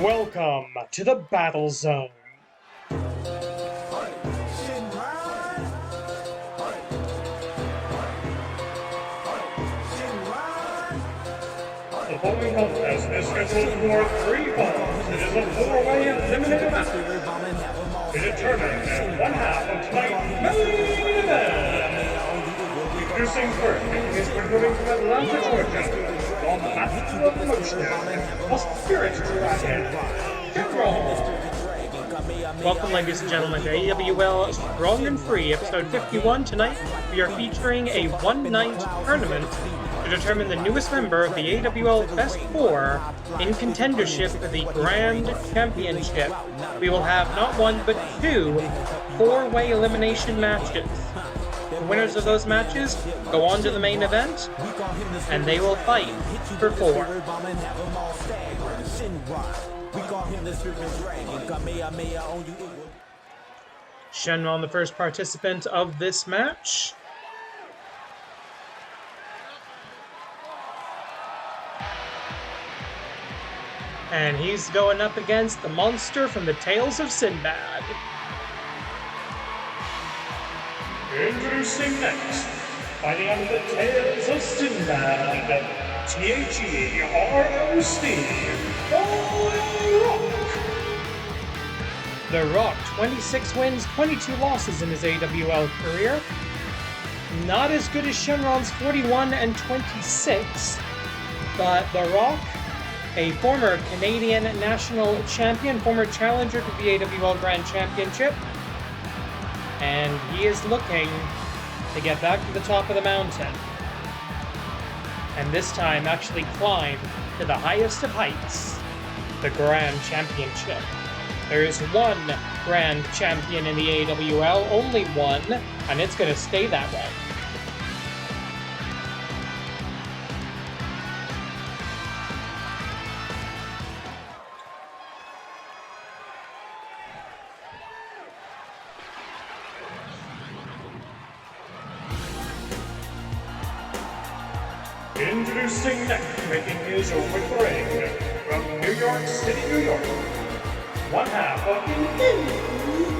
Welcome to the Battle Zone. The following contest is scheduled for 3 falls. It is a 4-way eliminator match to determine one half of tonight's main event. Introducing first, is recruiting from Atlanta, Georgia, on the Master of Motion, the Spirit Dragon, Welcome, ladies and gentlemen, to AWL Strong and Free, episode 51. Tonight, we are featuring a one-night tournament to determine the newest member of the AWL Best 4 in contendership for the Grand Championship. We will have not one, but 2 4-way elimination matches. The winners of those matches go on to the main event, and they will fight for 4. Shenron, the first participant of this match. And he's going up against the monster from the Tales of Sinbad. Introducing next, fighting out of the Tales of Sinbad, The Rock, 26 wins, 22 losses in his AWL career. Not as good as Shenron's 41 and 26, but The Rock, a former Canadian national champion, former challenger to the AWL Grand Championship, and he is looking to get back to the top of the mountain. And this time actually climb to the highest of heights, the Grand Championship. There is one Grand Champion in the AWL, only one, and it's going to stay that way. Introducing next, making his way to the ring, from New York City, New York, one half of the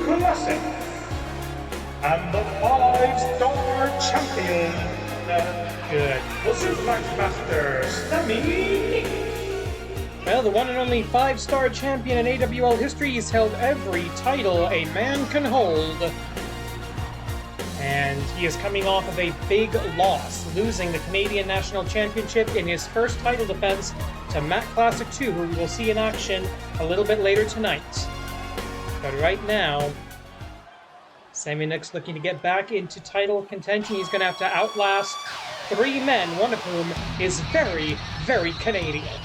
Classic, and the 5-star champion, the Suplex Master, Sammy. Well, the one and only 5-star champion in AWL history. He's held every title a man can hold. And he is coming off of a big loss, losing the Canadian National Championship in his first title defense to Matt Classic 2, who we will see in action a little bit later tonight. But right now, Sammy Nick's looking to get back into title contention. He's going to have to outlast 3 men, one of whom is very, very Canadian.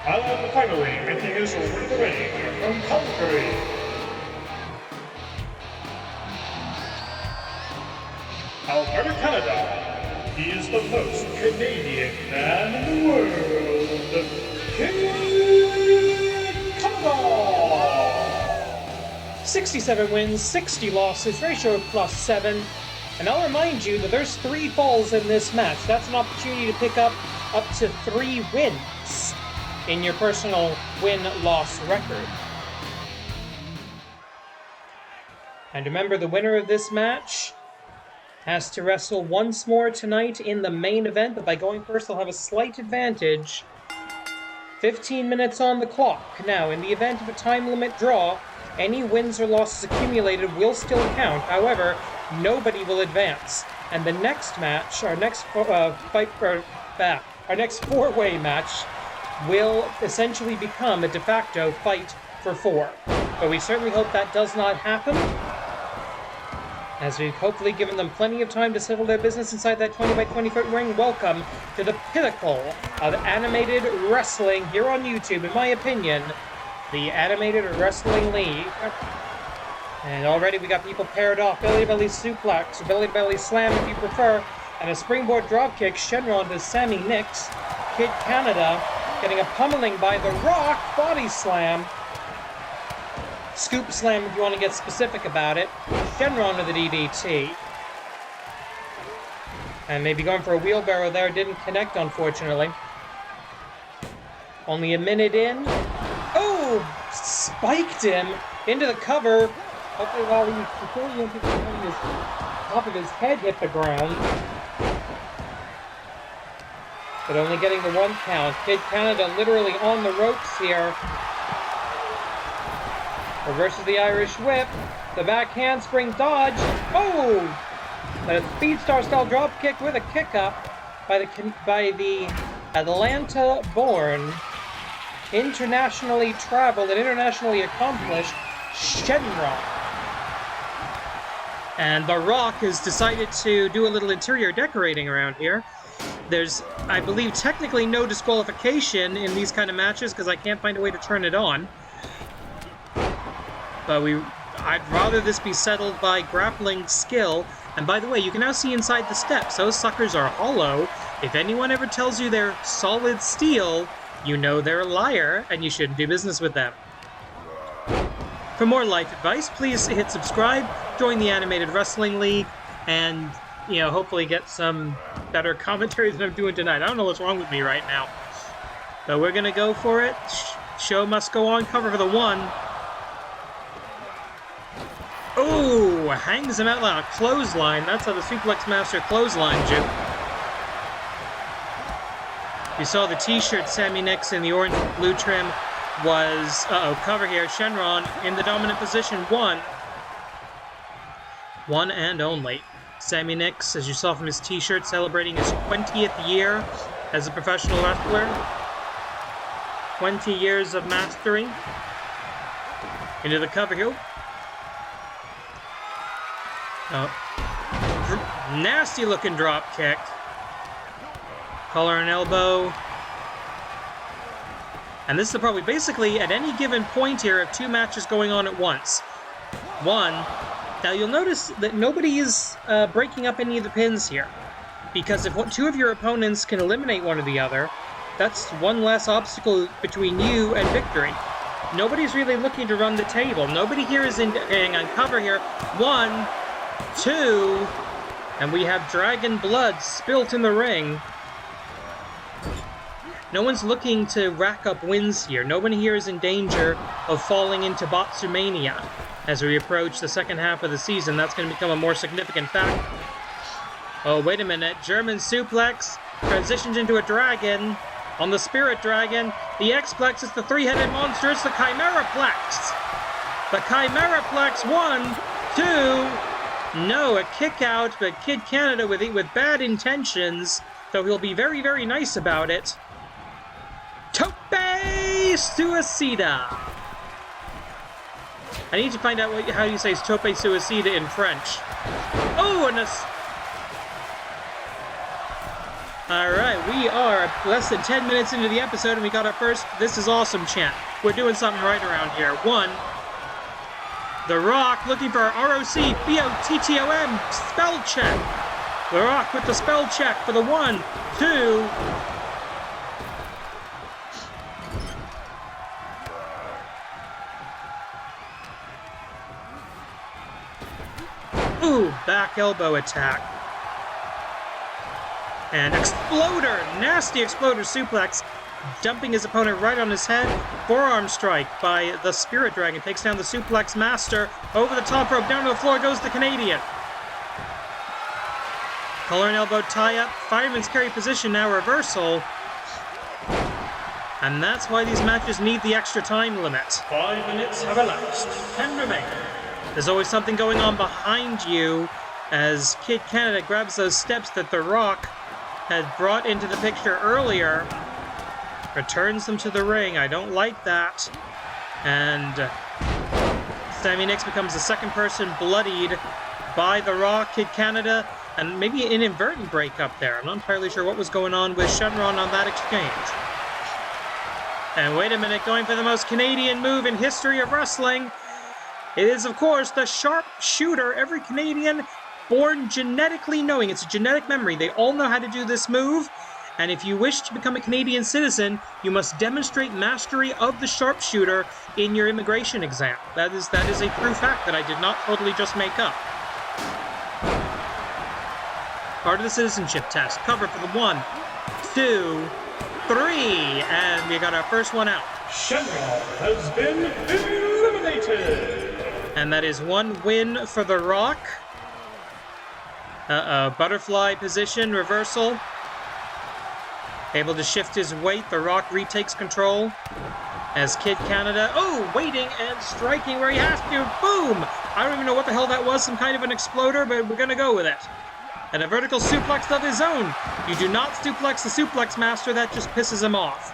And finally, making his way to the ring from Calgary, Alberta, Canada, he is the most Canadian man in the world, King Canada! 67 wins, 60 losses, ratio of +7. And I'll remind you that there's 3 falls in this match. That's an opportunity to pick up to 3 wins in your personal win-loss record. And remember, the winner of this match has to wrestle once more tonight in the main event, but by going first, they'll have a slight advantage. 15 minutes on the clock. Now, in the event of a time limit draw, any wins or losses accumulated will still count. However, nobody will advance. And the next match, our next next 4-way match, will essentially become a de facto fight for 4. But we certainly hope that does not happen, as we've hopefully given them plenty of time to settle their business inside that 20 by 20 foot ring. Welcome to the pinnacle of animated wrestling here on YouTube, in my opinion, the Animated Wrestling League. And already we got people paired off. Belly-to-belly suplex, or belly-to-belly slam if you prefer, and a springboard dropkick. Shenron to Sammy Nix. Kid Canada getting a pummeling by The Rock. Body slam. Scoop slam if you want to get specific about it. Shenron to the DDT. And maybe going for a wheelbarrow there, didn't connect, unfortunately. Only a minute in. Oh! Spiked him into the cover. Hopefully while he was completely his top of his head hit the ground. But only getting the 1 count. Kid Canada literally on the ropes here. Reverses the Irish whip. The back handspring dodge. Oh! A Speedstar style drop kick with a kick up by the Atlanta-born, internationally traveled and internationally accomplished Shenron. And The Rock has decided to do a little interior decorating around here. There's, I believe, technically no disqualification in these kind of matches because I can't find a way to turn it on. But I'd rather this be settled by grappling skill. And by the way, you can now see inside the steps. Those suckers are hollow. If anyone ever tells you they're solid steel, you know they're a liar, and you shouldn't do business with them. For more life advice, please hit subscribe, join the Animated Wrestling League, and, you know, hopefully get some better commentary than I'm doing tonight. I don't know what's wrong with me right now. But we're gonna go for it. Show must go on. Cover for the 1. Oh, hangs him out like a clothesline. That's how the Suplex Master clotheslined you. You saw the t-shirt Sammy Nix in the orange and blue trim was, cover here. Shenron in the dominant position. 1. 1 and only. Sammy Nix, as you saw from his t-shirt, celebrating his 20th year as a professional wrestler. 20 years of mastery. Into the cover here. Oh. Nasty looking drop kick. Collar and elbow. And this is probably basically at any given point here of 2 matches going on at once. 1. Now you'll notice that nobody is breaking up any of the pins here. Because if 2 of your opponents can eliminate one or the other, that's 1 less obstacle between you and victory. Nobody's really looking to run the table. Nobody here is on cover here. 1, 2, and we have dragon blood spilt in the ring. No one's looking to rack up wins here. Nobody here is in danger of falling into Botsumania. As we approach the second half of the season, that's going to become a more significant factor. Oh, wait a minute. German suplex transitions into a dragon. On the Spirit Dragon, the X-Plex is the 3-headed monster. It's the Chimeraplex. The Chimeraplex, 1, 2... No, a kick out, but Kid Canada with bad intentions, though he'll be very, very nice about it. Tope Suicida! I need to find out how you say Tope Suicida in French. Oh, and Alright, we are less than 10 minutes into the episode, and we got our first "This is awesome" chant. We're doing something right around here. 1. The Rock looking for ROC, BOTTOM, spell check. The Rock with the spell check for the 1, 2. Ooh, back elbow attack. And Exploder, nasty Exploder suplex. Dumping his opponent right on his head. Forearm strike by the Spirit Dragon. Takes down the Suplex Master. Over the top rope. Down to the floor goes the Canadian. Collar and elbow tie-up. Fireman's carry position now reversal. And that's why these matches need the extra time limit. 5 minutes have elapsed. 10 remain. There's always something going on behind you as Kid Canada grabs those steps that The Rock had brought into the picture earlier. Returns them to the ring. I don't like that. And Sammy Nix becomes the second person bloodied by The Rock, Kid Canada, and maybe an inadvertent breakup there. I'm not entirely sure what was going on with Shenron on that exchange. And wait a minute, going for the most Canadian move in history of wrestling. It is, of course, the sharpshooter. Every Canadian born genetically knowing. It's a genetic memory. They all know how to do this move. And if you wish to become a Canadian citizen, you must demonstrate mastery of the sharpshooter in your immigration exam. That is a true fact that I did not totally just make up. Part of the citizenship test. Cover for the 1, 2, 3, and we got our first one out. Shenron has been eliminated! And that is 1 win for The Rock. Butterfly position, reversal. Able to shift his weight, The Rock retakes control. As Kid Canada, waiting and striking where he has to. Boom! I don't even know what the hell that was, some kind of an exploder, but we're gonna go with it. And a vertical suplex of his own. You do not suplex the suplex master, that just pisses him off.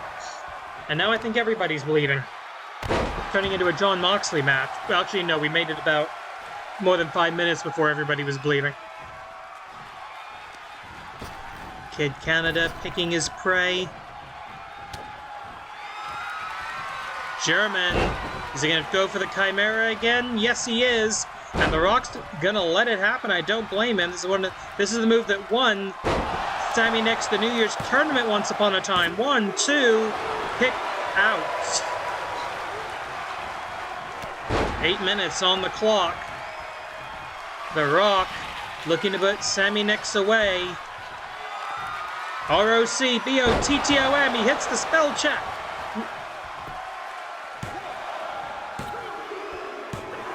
And now I think everybody's bleeding. Turning into a John Moxley match. Well, actually, no, we made it about more than 5 minutes before everybody was bleeding. Kid Canada picking his prey. German. Is he going to go for the Chimera again? Yes, he is. And The Rock's going to let it happen. I don't blame him. This is the move that won Sammy next the New Year's tournament once upon a time. 1, 2, kick out. 8 minutes on the clock. The Rock looking to put Sammy Nix away. ROC-BOTTOM. He hits the spell check.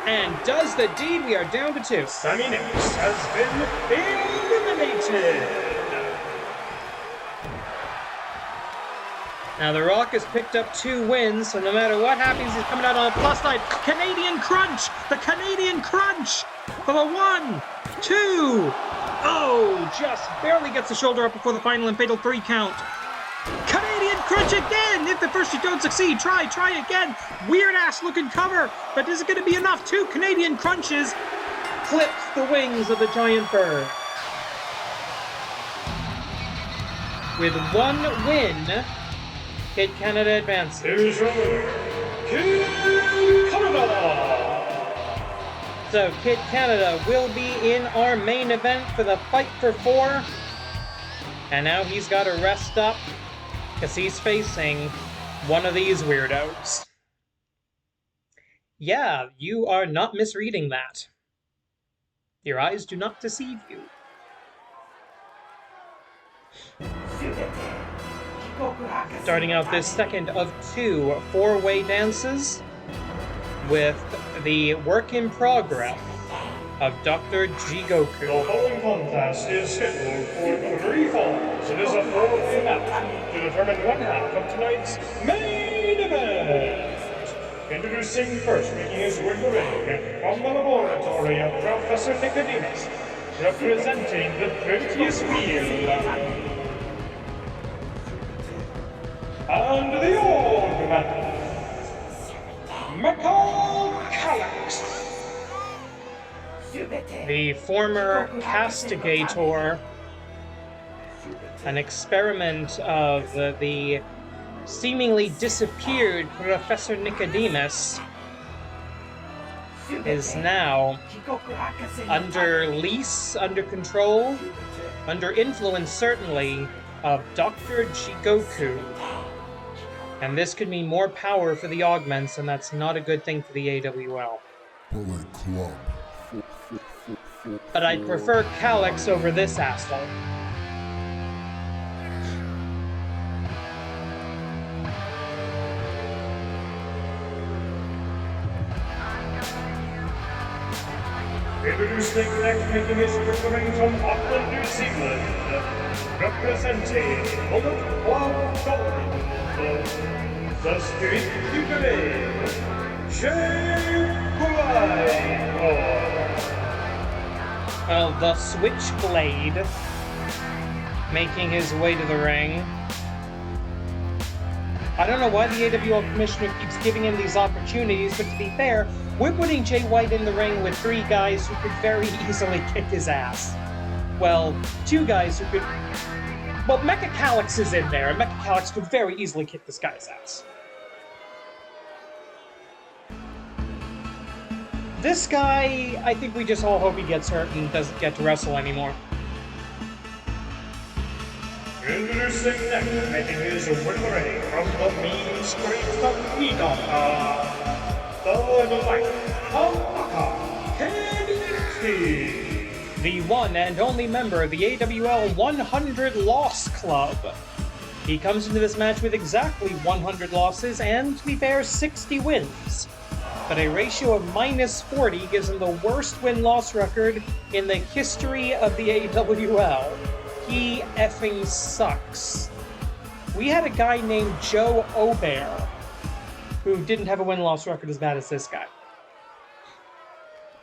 And does the deed. We are down to 2. Sammy Nix has been eliminated! Now, The Rock has picked up 2 wins, so no matter what happens, he's coming out on a plus side. Canadian Crunch! The Canadian Crunch! For the 1, 2... just barely gets the shoulder up before the final and fatal 3 count. Canadian Crunch again! If the first you don't succeed, try again! Weird-ass looking cover, but is it going to be enough? 2 Canadian Crunches clips the wings of the giant bird. With 1 win, Kid Canada advances. Here's your winner, Kid Canada! So Kid Canada will be in our main event for the Fight for 4. And now he's got to rest up because he's facing one of these weirdos. Yeah, you are not misreading that. Your eyes do not deceive you. Starting out this second of 2 4-way dances with the work in progress of Dr. Jigoku. The following contest is scheduled for 3 falls. It is a 4-way match to determine one half of tonight's main event. Introducing first, making his way to the ring from the laboratory of Professor Nicodemus, representing the 30th wheel. And the old man, Calyx. The former castigator, an experiment of the seemingly disappeared Professor Nicodemus, is now under lease, under control, under influence certainly, of Dr. Jigoku. And this could mean more power for the augments, and that's not a good thing for the AWL. Bullet Club. But I'd prefer Calyx over this asshole. Introducing next, making his return from Auckland, New Zealand, representing Bullet Club Gold, the Street Fugitive, Well, the Switchblade making his way to the ring. I don't know why the AWL Commissioner keeps giving him these opportunities, but to be fair, we're putting Jay White in the ring with 3 guys who could very easily kick his ass. Well, 2 guys who could... Well, Mecha Calyx is in there, and Mecha Calyx could very easily kick this guy's ass. This guy, I think we just all hope he gets hurt and doesn't get to wrestle anymore. Introducing next, making his way to the ring from the mean streets of Niigata, the Light of Maka KBT. the one and only member of the AWL 100 Loss Club. He comes into this match with exactly 100 losses and, to be fair, 60 wins. But a ratio of -40 gives him the worst win-loss record in the history of the AWL. He effing sucks. We had a guy named Joe Obear who didn't have a win-loss record as bad as this guy.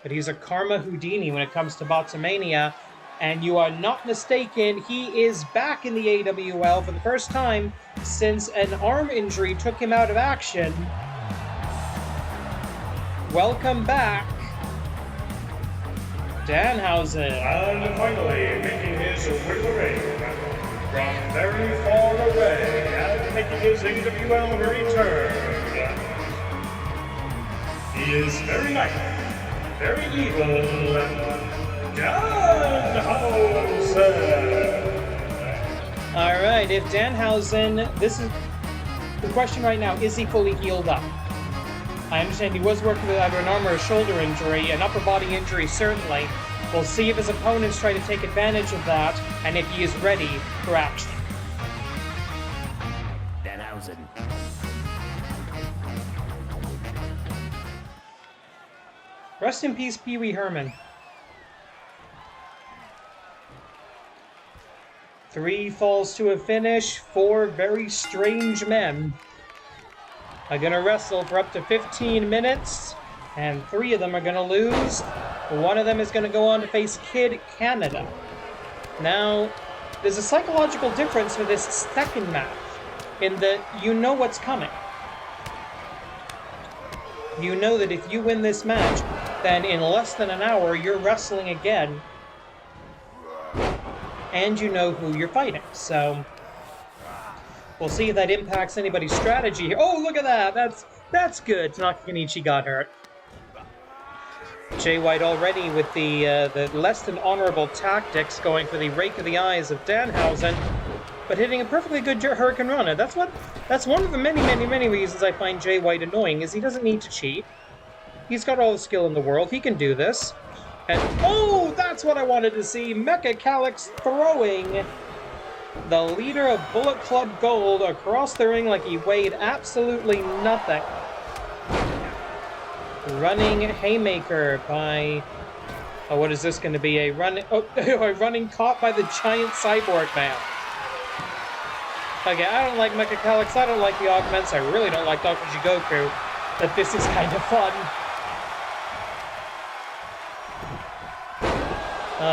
But he's a Karma Houdini when it comes to Bottomania, and you are not mistaken, he is back in the AWL for the first time since an arm injury took him out of action. Welcome back, Danhausen. And finally, making his way to the ring from very far away and making his AWL return. He is very nice, very evil, Danhausen. Alright, if Danhausen, this is the question right now, is he fully healed up? I understand he was working with either an arm or a shoulder injury, an upper body injury certainly. We'll see if his opponents try to take advantage of that, and if he is ready for action. Danhausen. Rest in peace, Pee Wee Herman. 3 falls to a finish, 4 very strange men are gonna wrestle for up to 15 minutes, and 3 of them are gonna lose. 1 of them is gonna go on to face Kid Canada. Now, there's a psychological difference for this second match, in that you know what's coming. You know that if you win this match, then in less than an hour, you're wrestling again, and you know who you're fighting, so we'll see if that impacts anybody's strategy here. Oh, look at that! That's good. Tanaka got hurt. Jay White already with the less than honorable tactics, going for the rake of the eyes of Danhausen, but hitting a perfectly good Hurricane Rana. That's one of the many reasons I find Jay White annoying, is he doesn't need to cheat. He's got all the skill in the world. He can do this. And oh, that's what I wanted to see. Mecha Calyx throwing the leader of Bullet Club Gold across the ring like he weighed absolutely nothing. Running haymaker by... oh, what is this going to be? A running caught by the giant cyborg man. Okay, I don't like Mecha Calyx, I don't like the augments, I really don't like Dr. Jigoku, but this is kind of fun.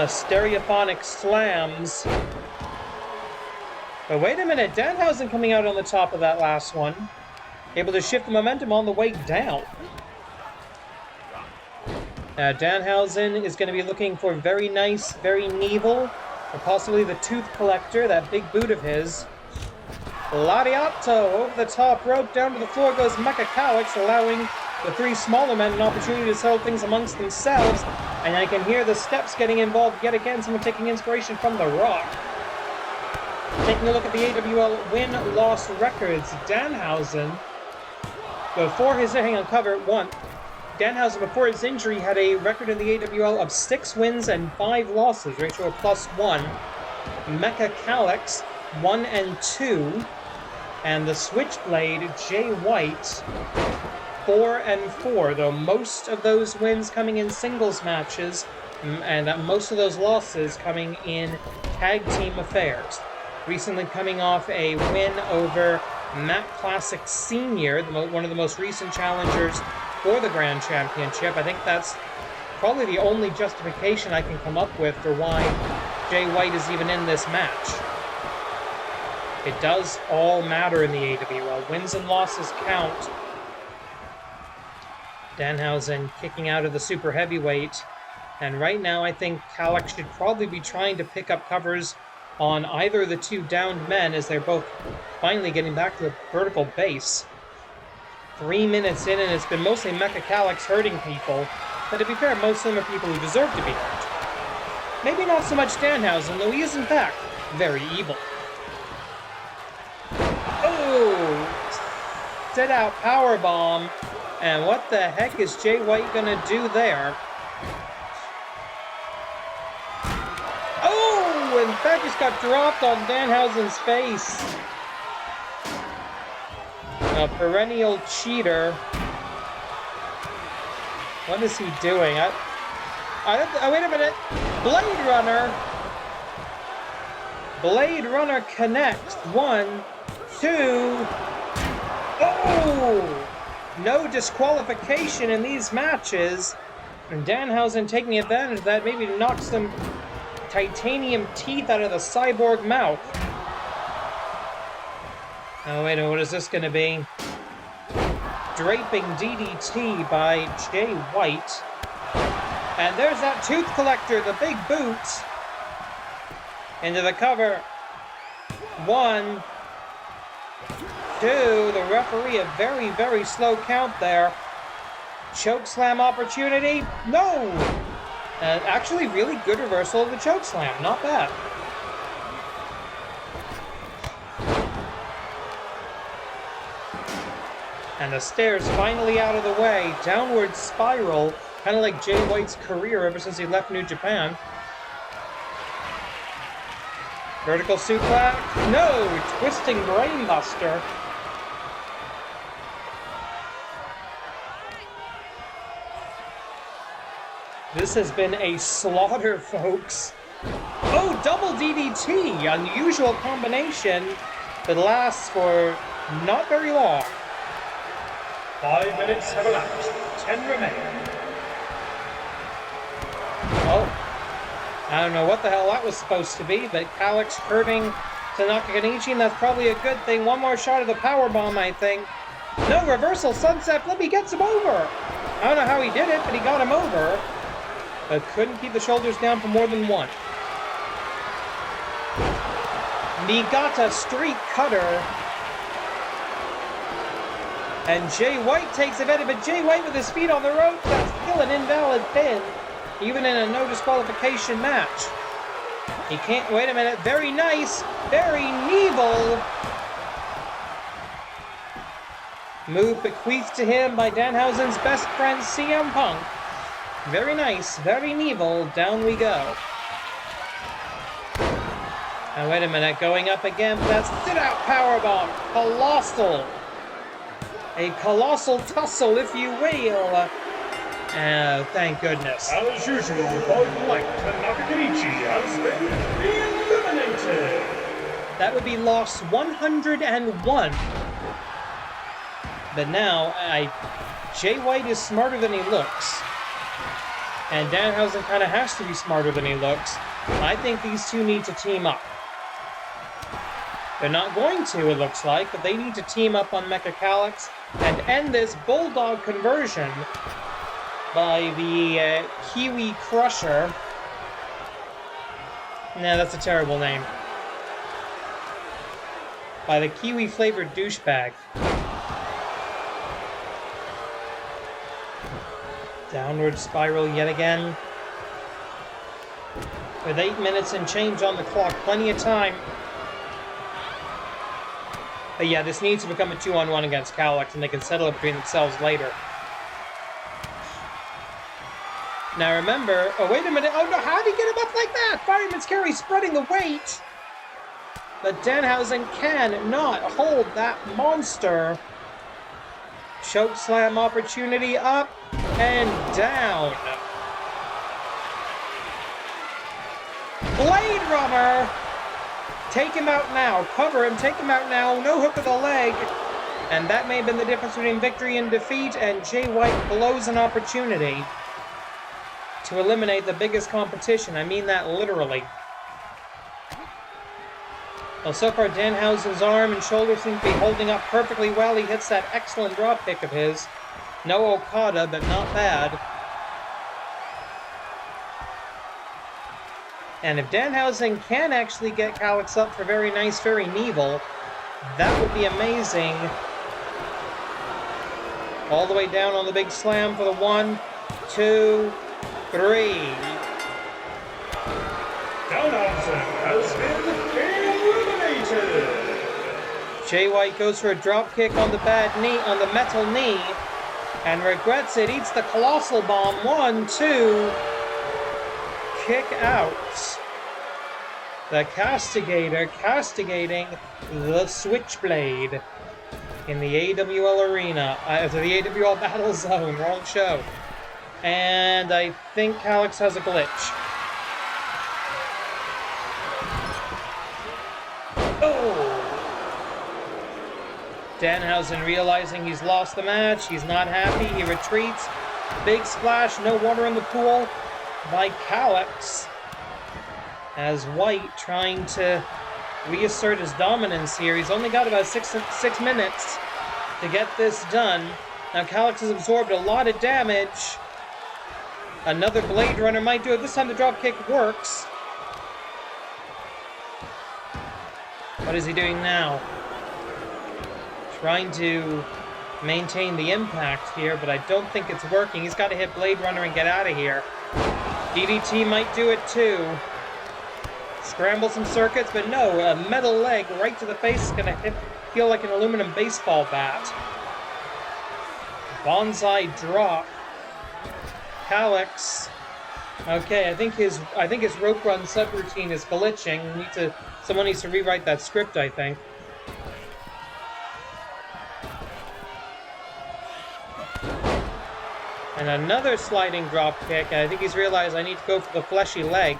Stereophonic slams. But wait a minute, Danhausen coming out on the top of that last one. Able to shift the momentum on the way down. Danhausen is going to be looking for very nice, very Neville, or possibly the Tooth Collector, that big boot of his. Lariato over the top rope, down to the floor goes Mecha Calyx, allowing the 3 smaller men an opportunity to settle things amongst themselves. And I can hear the steps getting involved yet again, someone taking inspiration from The Rock. Taking a look at the AWL win-loss records, Danhausen, before his... hang on, cover 1. Danhausen, before his injury, had a record in the AWL of 6 wins and 5 losses, ratio of +1. Mecha Calyx, 1 and 2. And the Switchblade, Jay White, 4 and 4, though most of those wins coming in singles matches, and most of those losses coming in tag team affairs. Recently coming off a win over Matt Classic Sr., one of the most recent challengers for the Grand Championship. I think that's probably the only justification I can come up with for why Jay White is even in this match. It does all matter in the AWL. Wins and losses count. Danhausen kicking out of the super heavyweight. And right now I think Calyx should probably be trying to pick up covers on either of the 2 downed men as they're both finally getting back to the vertical base. 3 minutes in, and it's been mostly Mecha Calyx hurting people. But to be fair, most of them are people who deserve to be hurt. Maybe not so much Danhausen, though he is in fact very evil. Oh! Sit out powerbomb. And what the heck is Jay White gonna do there? That just got dropped on Danhausen's face. A perennial cheater. What is he doing? Wait a minute. Blade Runner. Blade Runner connects. 1, 2. Oh! No disqualification in these matches. And Danhausen taking advantage of that, maybe knocks some titanium teeth out of the cyborg mouth. Oh, wait a minute, what is this going to be? Draping DDT by Jay White. And there's that tooth collector, the big boot. Into the cover. 1, 2. The referee, a very, very slow count there. Chokeslam opportunity. No! Actually, really good reversal of the chokeslam. Not bad. And the stairs finally out of the way. Downward spiral. Kind of like Jay White's career ever since he left New Japan. Vertical suplex. No! Twisting brainbuster. This has been a slaughter, folks. Oh, double DDT. Unusual combination that lasts for not very long. 5 minutes have elapsed. 10 remain. Oh. I don't know what the hell that was supposed to be, but Calix hurting to Nakanishi, and that's probably a good thing. One more shot of the powerbomb, I think. No, reversal, sunset flip, he gets him over. I don't know how he did it, but he got him over. But couldn't keep the shoulders down for more than one. Niigata street cutter. And Jay White takes advantage, but Jay White with his feet on the ropes, that's still an invalid pin. Even in a no disqualification match. He can't, wait a minute, very nice, very Neville. Move bequeathed to him by Danhausen's best friend CM Punk. Very nice, very Neville, down we go. Now wait a minute, going up again, that's sit-out powerbomb, colossal. A colossal tussle, if you will. Oh, thank goodness. As usual, Bud Light and Nakanishi has been eliminated. That would be loss 101. But now, Jay White is smarter than he looks. And Danhausen kind of has to be smarter than he looks. I think these two need to team up. They're not going to, it looks like, but they need to team up on Mecha Calix and end this Bulldog conversion by the Kiwi Crusher. Nah, that's a terrible name. By the Kiwi-flavored douchebag. Downward spiral yet again. With 8 minutes and change on the clock, plenty of time. But yeah, this needs to become a 2-on-1 against Calix, and they can settle it between themselves later. Now remember, oh wait a minute, oh no, how did he get him up like that? Fireman's carry spreading the weight. But Danhausen cannot hold that monster. Choke slam opportunity up and down. Blade Runner! Take him out now, cover him, take him out now, no hook of the leg. And that may have been the difference between victory and defeat, and Jay White blows an opportunity to eliminate the biggest competition. I mean that literally. Well, so far Danhausen's arm and shoulder seem to be holding up perfectly well. He hits that excellent drop kick of his. No Okada, but not bad. And if Danhausen can actually get Calix up for very nice, very Neville, that would be amazing. All the way down on the big slam for the 1, 2, 3. Danhausen has been eliminated. Jay White goes for a drop kick on the bad knee, on the metal knee, and regrets it. Eats the colossal bomb. 1, 2. Kick out. The Castigator castigating the Switchblade in the AWL Arena, the AWL Battle Zone, wrong show. And I think Calix has a glitch. Oh! Danhausen realizing he's lost the match, he's not happy, he retreats. Big splash, no water in the pool by Calix. As White trying to reassert his dominance here. He's only got about six minutes to get this done. Now Calix has absorbed a lot of damage. Another Blade Runner might do it. This time the dropkick works. What is he doing now? Trying to maintain the impact here, but I don't think it's working. He's got to hit Blade Runner and get out of here. DDT might do it too. Scramble some circuits, but no, a metal leg right to the face is going to feel like an aluminum baseball bat. Bonsai drop. Calix. Okay, I think his rope run subroutine is glitching. Someone needs to rewrite that script, I think. And another sliding drop kick, and I think he's realized I need to go for the fleshy leg.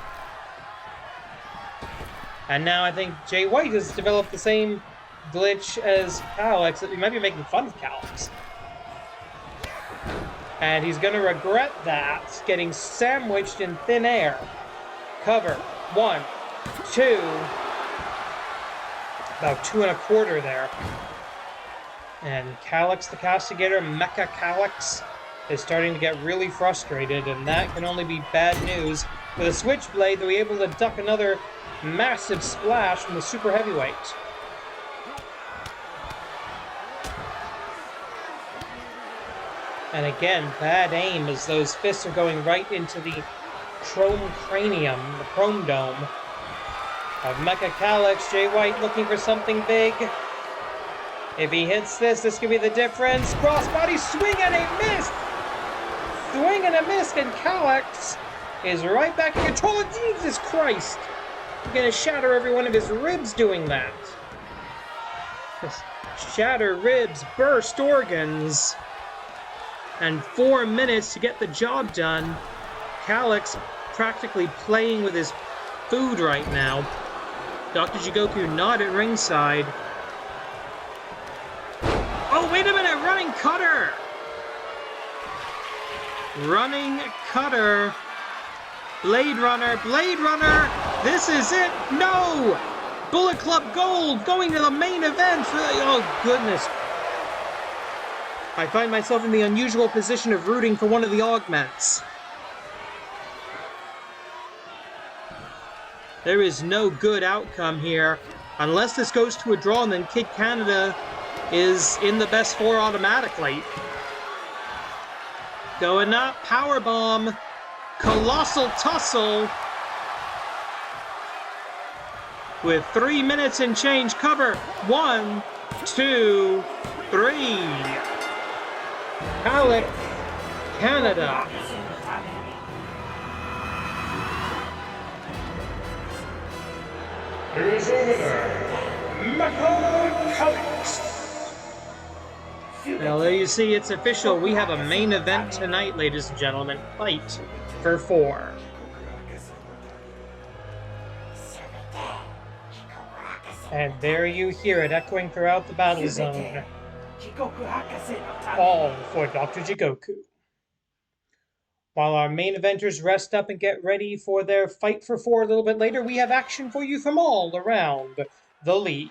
And now I think Jay White has developed the same glitch as Calix. He might be making fun of Calix. And he's going to regret that, getting sandwiched in thin air. Cover. 1, 2. About 2 1/4 there. And Calix, the Castigator, Mecha Calix, is starting to get really frustrated, and that can only be bad news. With a Switchblade, they'll be able to duck another massive splash from the Super Heavyweight. And again, bad aim as those fists are going right into the chrome cranium, the chrome dome of Mecha Calix. Jay White looking for something big. If he hits this could be the difference. Crossbody swing and a miss! Swing and a miss, and Calix is right back in control. Jesus Christ! He's gonna shatter every one of his ribs doing that. Just shatter ribs, burst organs. And 4 minutes to get the job done. Calix practically playing with his food right now. Dr. Jigoku not at ringside. Oh, wait a minute! Running cutter! Running cutter. Blade Runner, Blade Runner! This is it! No! Bullet Club Gold going to the main event! Oh, goodness. I find myself in the unusual position of rooting for one of the augments. There is no good outcome here. Unless this goes to a draw, and then Kid Canada is in the best 4 automatically. Going up, powerbomb, colossal tussle. With 3 minutes and change, cover. 1, 2, 3. Calix, Canada. Here's your winner, Mecha Calix. Well, there you see, it's official. We have a main event tonight, ladies and gentlemen. Fight for 4. And there you hear it echoing throughout the battle zone. All for Dr. Jigoku. While our main eventers rest up and get ready for their fight for 4 a little bit later, we have action for you from all around the league.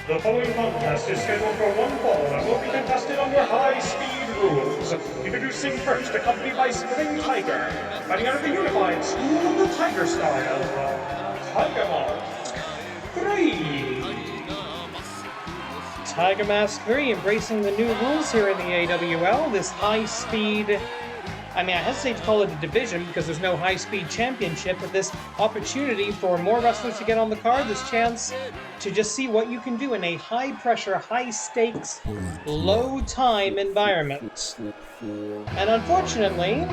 The following contest is scheduled for 1 fall and will be contested under high-speed rules. Introducing first, accompanied by Spring Tiger, fighting out of the unified School of the Tiger style, Tiger Mask 3. Tiger Mask 3 embracing the new rules here in the AWL. This high-speed I mean, I hesitate to call it a division because there's no high-speed championship, but this opportunity for more wrestlers to get on the card, this chance to just see what you can do in a high-pressure, high-stakes, low-time environment. And unfortunately,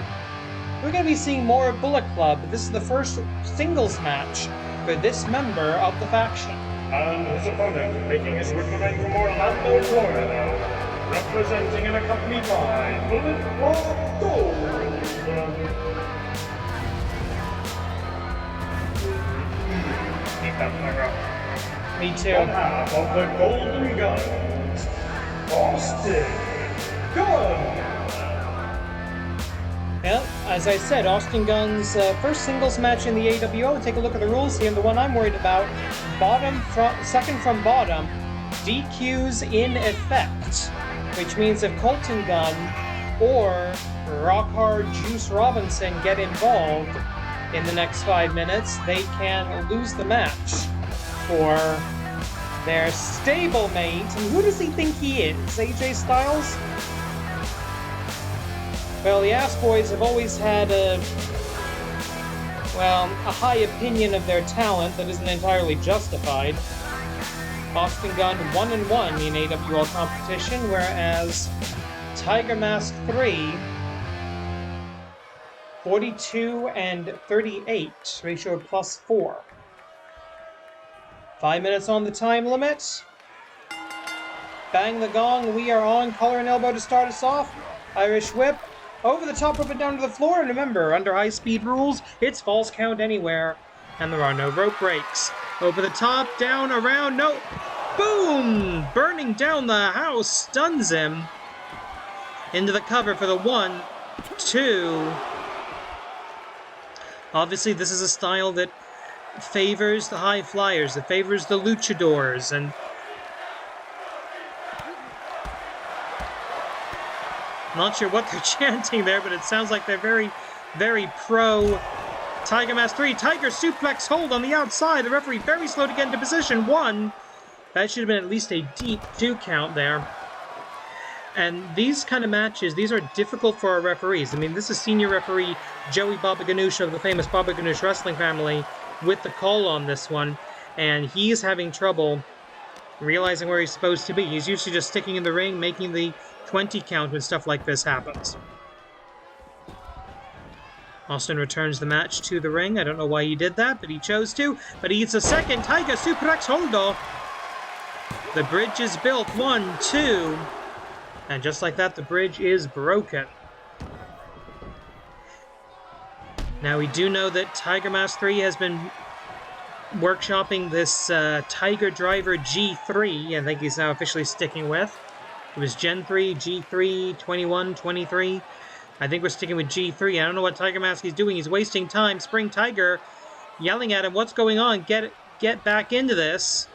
we're going to be seeing more of Bullet Club. This is the first singles match for this member of the faction. And his opponent, making his return from Orlando, Florida, representing and accompanied by Bullet Club Gold. Me too. On behalf of the Golden Guns, Austin Gunn. Well, as I said, Austin Gunn's first singles match in the AWL. Take a look at the rules here. The one I'm worried about, second from bottom, DQs in effect, which means if Colton Gunn or Rockhard Juice Robinson get involved in the next 5 minutes, they can lose the match for their stablemate. And who does he think he is? AJ Styles? Well, the Ass Boys have always had a high opinion of their talent that isn't entirely justified. Austin Gunn 1-1 in AWL competition, whereas Tiger Mask 3 42-38, ratio of +4. 5 minutes on the time limit. Bang the gong, we are on. Collar and elbow to start us off. Irish whip. Over the top, up and down to the floor. And remember, under high-speed rules, it's false count anywhere. And there are no rope breaks. Over the top, down, around, no. Boom! Burning down the house, stuns him. Into the cover for the 1, 2. Obviously, this is a style that favors the high flyers, that favors the luchadors, and not sure what they're chanting there, but it sounds like they're very, very pro Tiger Mask 3. Tiger suplex hold on the outside. The referee very slow to get into position. 1. That should have been at least a deep 2 count there. And these kind of matches, these are difficult for our referees. I mean, this is senior referee Joey Baba Ganoush of the famous Baba Ganoush wrestling family with the call on this one. And he's having trouble realizing where he's supposed to be. He's usually just sticking in the ring, making the 20 count when stuff like this happens. Austin returns the match to the ring. I don't know why he did that, but he chose to. But he gets a second Tiger suplex hold off. The bridge is built. 1, 2. And just like that, the bridge is broken. Now, we do know that Tiger Mask 3 has been workshopping this Tiger Driver G3. I think he's now officially sticking with. It was Gen 3, G3, 21, 23. I think we're sticking with G3. I don't know what Tiger Mask is doing. He's wasting time. Spring Tiger yelling at him, what's going on? Get back into this.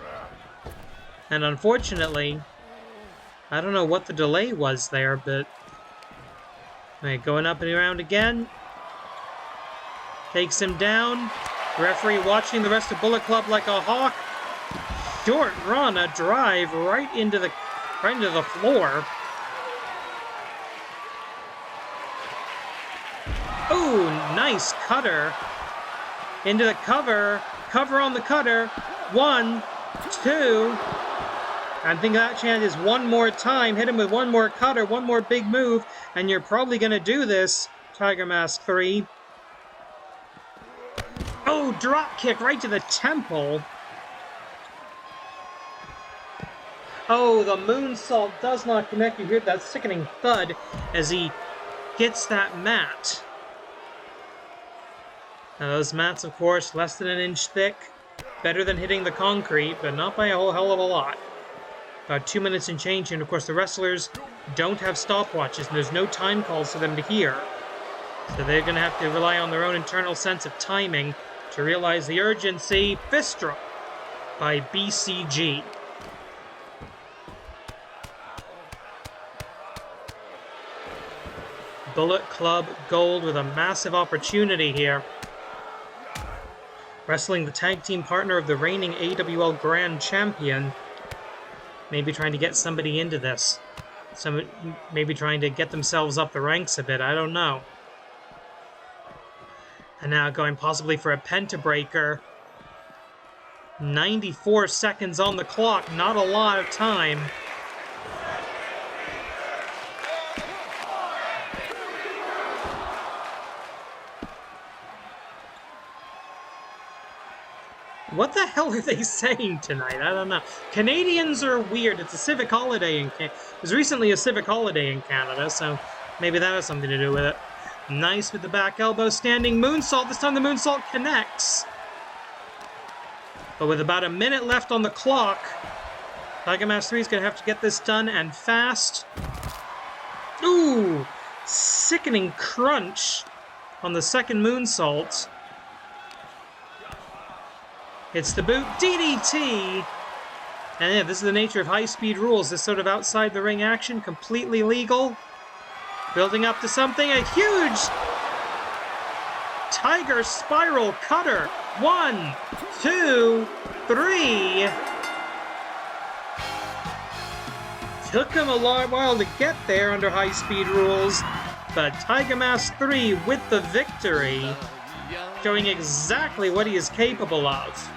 And unfortunately, I don't know what the delay was there, but right, going up and around again. Takes him down. Referee watching the rest of Bullet Club like a hawk. Short run, a drive right into the floor. Ooh, nice cutter. Into the cover. Cover on the cutter. 1, 2. I think that chant is one more time. Hit him with one more cutter, one more big move, and you're probably going to do this, Tiger Mask 3. Oh, drop kick right to the temple. Oh, the moonsault does not connect. You hear that sickening thud as he hits that mat. Now those mats, of course, less than an inch thick. Better than hitting the concrete, but not by a whole hell of a lot. About 2 minutes and change, and of course the wrestlers don't have stopwatches, and there's no time calls for them to hear. So they're going to have to rely on their own internal sense of timing to realize the urgency. Fist drop by BCG. Bullet Club Gold with a massive opportunity here. Wrestling the tag team partner of the reigning AWL Grand Champion. Maybe trying to get somebody into this. Maybe trying to get themselves up the ranks a bit. I don't know. And now going possibly for a pentabreaker. 94 seconds on the clock, not a lot of time. What the hell are they saying tonight? I don't know. Canadians are weird. It's a civic holiday in Canada. It was recently a civic holiday in Canada, so maybe that has something to do with it. Nice with the back elbow, standing moonsault. This time the moonsault connects. But with about a minute left on the clock, Tiger Mask 3 is going to have to get this done, and fast. Ooh! Sickening crunch on the second moonsault. Hits the boot, DDT! And yeah, this is the nature of high-speed rules. This sort of outside-the-ring action, completely legal. Building up to something, a huge Tiger Spiral Cutter. 1, 2, 3. Took him a long while to get there under high-speed rules, but Tiger Mask 3 with the victory, showing exactly what he is capable of.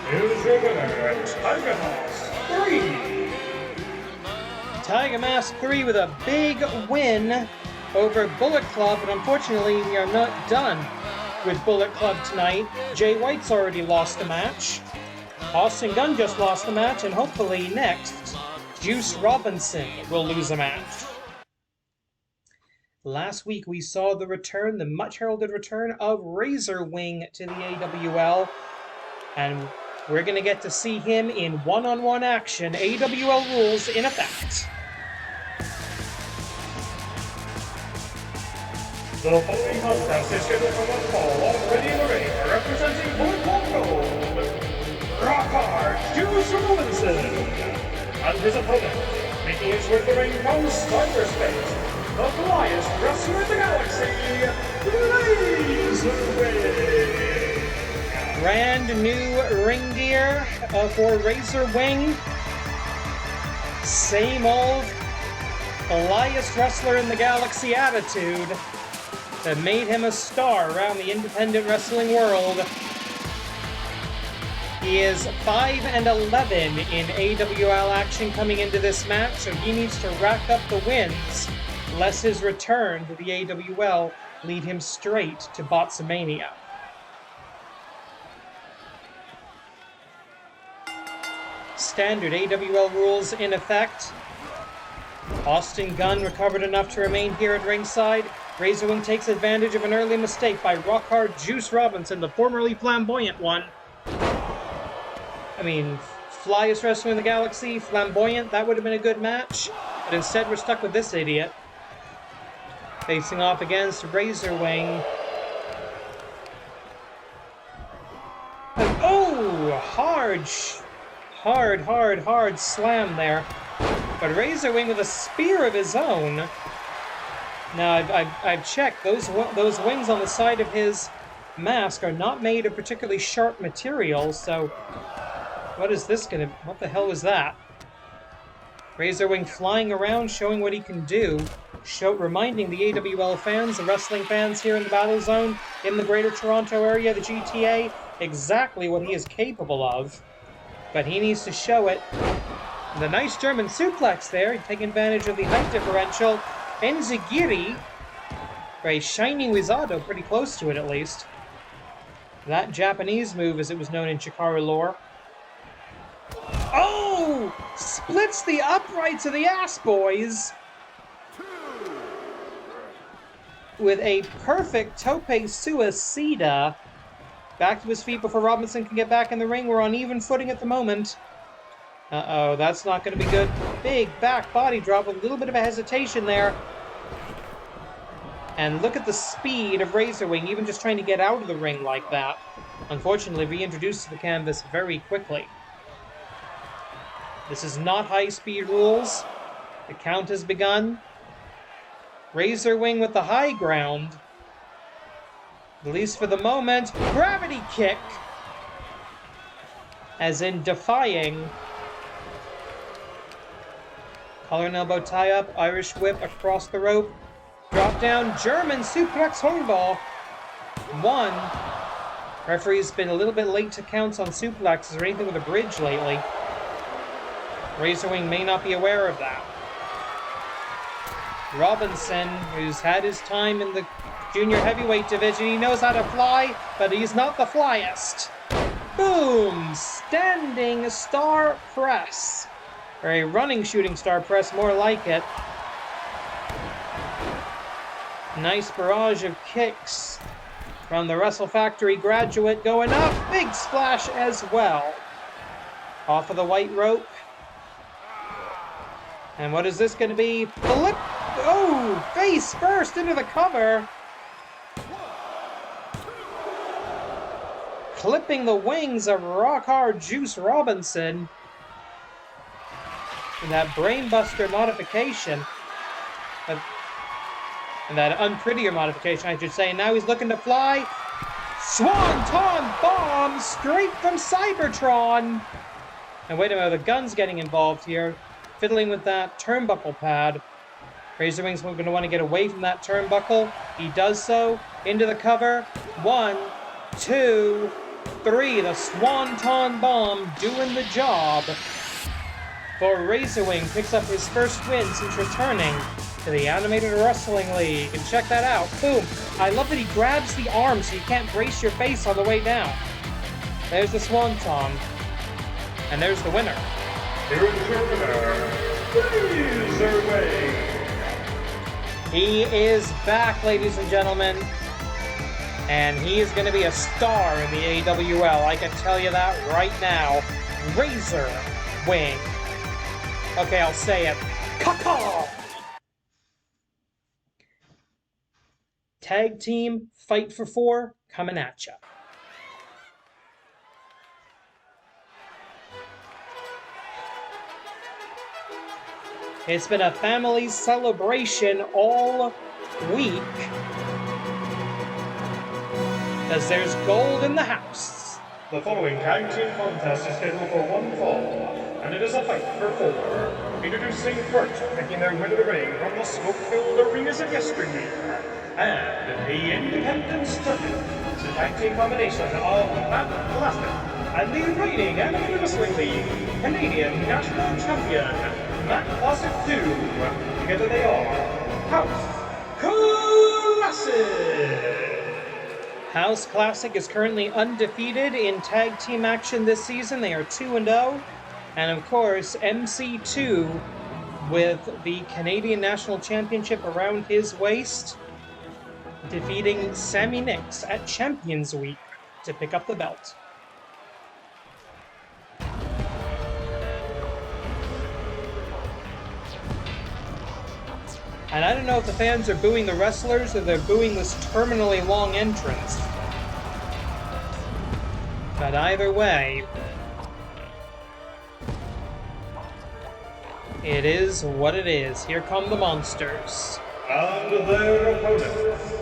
Here's your winner, Tiger Mask 3. Tiger Mask 3 with a big win over Bullet Club, but unfortunately we are not done with Bullet Club tonight. Jay White's already lost a match. Austin Gunn just lost a match, and hopefully next, Juice Robinson will lose a match. Last week we saw the return, the much heralded return of Razerwyng to the AWL, and we're going to get to see him in one-on-one action, AWL rules in effect. The following contest is scheduled for one fall, already in the ring, representing Bullet Club Gold, Rock Hard Juice Robinson, and his opponent, making his way to the ring from cyberspace, the flyest wrestler in the galaxy, Razerwyng. Brand new ring gear for Razerwyng. Same old flyest wrestler in the galaxy attitude that made him a star around the independent wrestling world. He is 5-11 in AWL action coming into this match, so he needs to rack up the wins, lest his return to the AWL lead him straight to Botsamania. Standard AWL rules in effect. Austin Gunn recovered enough to remain here at ringside. Razerwyng takes advantage of an early mistake by Rockhard Juice Robinson, the formerly flamboyant one. I mean, flyest wrestler in the galaxy, flamboyant, that would have been a good match. But instead we're stuck with this idiot. Facing off against Razerwyng. And, oh, hard slam there. But Razerwyng with a spear of his own. Now, I've checked. Those wings on the side of his mask are not made of particularly sharp material, so what the hell was that? Razerwyng flying around, showing what he can do. Reminding the AWL fans, the wrestling fans here in the Battle Zone, in the Greater Toronto area, the GTA, exactly what he is capable of. But he needs to show it. And a nice German suplex there, taking advantage of the height differential. Enzigiri, or a Shining Wizado, pretty close to it at least. That Japanese move, as it was known in Chikara lore. Oh! Splits the uprights of the ass boys! With a perfect tope suicida. Back to his feet before Robinson can get back in the ring. We're on even footing at the moment. Uh-oh, that's not going to be good. Big back body drop with a little bit of a hesitation there. And look at the speed of Razerwyng, even just trying to get out of the ring like that. Unfortunately, reintroduced to the canvas very quickly. This is not high-speed rules. The count has begun. Razerwyng with the high ground. At least for the moment. Gravity kick! As in defying Collar and elbow tie-up, Irish whip across the rope. Drop down, German suplex hornball. 1. Referee's been a little bit late to counts on suplexes or anything with a bridge lately. Razerwyng may not be aware of that. Robinson, who's had his time in the junior heavyweight division, he knows how to fly, but he's not the flyest. Boom! Standing star press. Or a running shooting star press, more like it. Nice barrage of kicks from the Wrestle Factory graduate going up. Big splash as well. Off of the white rope. And what is this going to be? Flip! Oh! Face first into the cover. Clipping the wings of Rock Hard Juice Robinson. And that brainbuster modification. And that unprettier modification, I should say. And now he's looking to fly. Swanton bomb straight from Cybertron. And wait a minute, the Gunn's getting involved here. Fiddling with that turnbuckle pad. Razerwing's going to want to get away from that turnbuckle. He does so. Into the cover. 1, 2, 3. The Swanton bomb doing the job. For Razerwyng picks up his first win since returning to the Animated Wrestling League. And check that out. Boom. I love that he grabs the arm so you can't brace your face on the way down. There's the Swanton. And there's the winner. Here is your winner, Razerwyng. He is back, ladies and gentlemen. And he is going to be a star in the AWL. I can tell you that right now. Razerwyng. Okay, I'll say it. Caw-caw! Tag team Fight for 4 coming at ya. It's been a family celebration all week. Because there's gold in the house. The following tag team contest is scheduled for one fall, and it is a fight for 4. Introducing first, making their way to the ring from the smoke-filled arenas of yesteryear. And the Independence Champions, the tag team combination of Matt Classic and the reigning Animated Wrestling League Canadian National Champion, Matt Classic 2. Together they are House Classic. House Classic is currently undefeated in tag team action this season. They are 2-0. And of course, MC2 with the Canadian National Championship around his waist, defeating Sammy Nix at Champions Week to pick up the belt. And I don't know if the fans are booing the wrestlers or they're booing this terminally long entrance. But either way, it is what it is. Here come the monsters. And their opponents,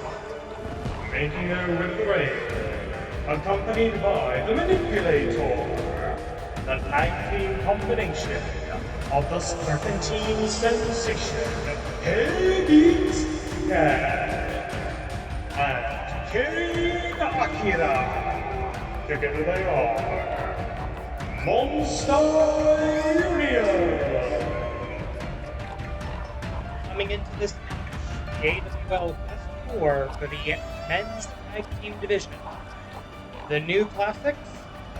making their way to the ring, accompanied by the Manipulator, the tag team combination of the Serpentine Sensation, Hades and King Akira. Together they are Monster Union. Coming into this match, the AWL Best 4 for the men's tag team division. The New Classics,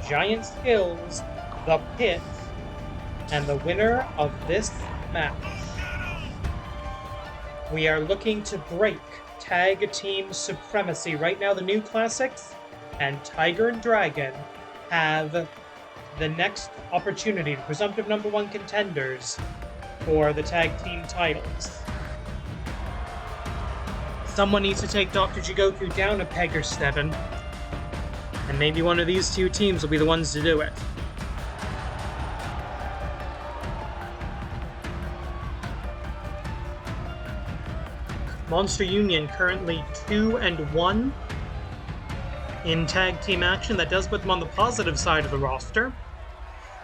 Giant Skills, The Pit, and the winner of this match. We are looking to break tag team supremacy. Right now, the New Classics and Tiger and Dragon have the next opportunity, presumptive number 1 contenders for the tag team titles. Someone needs to take Dr. Jigoku down a peg or 7, and maybe one of these two teams will be the ones to do it. Monster Union currently 2-1 in tag team action. That does put them on the positive side of the roster.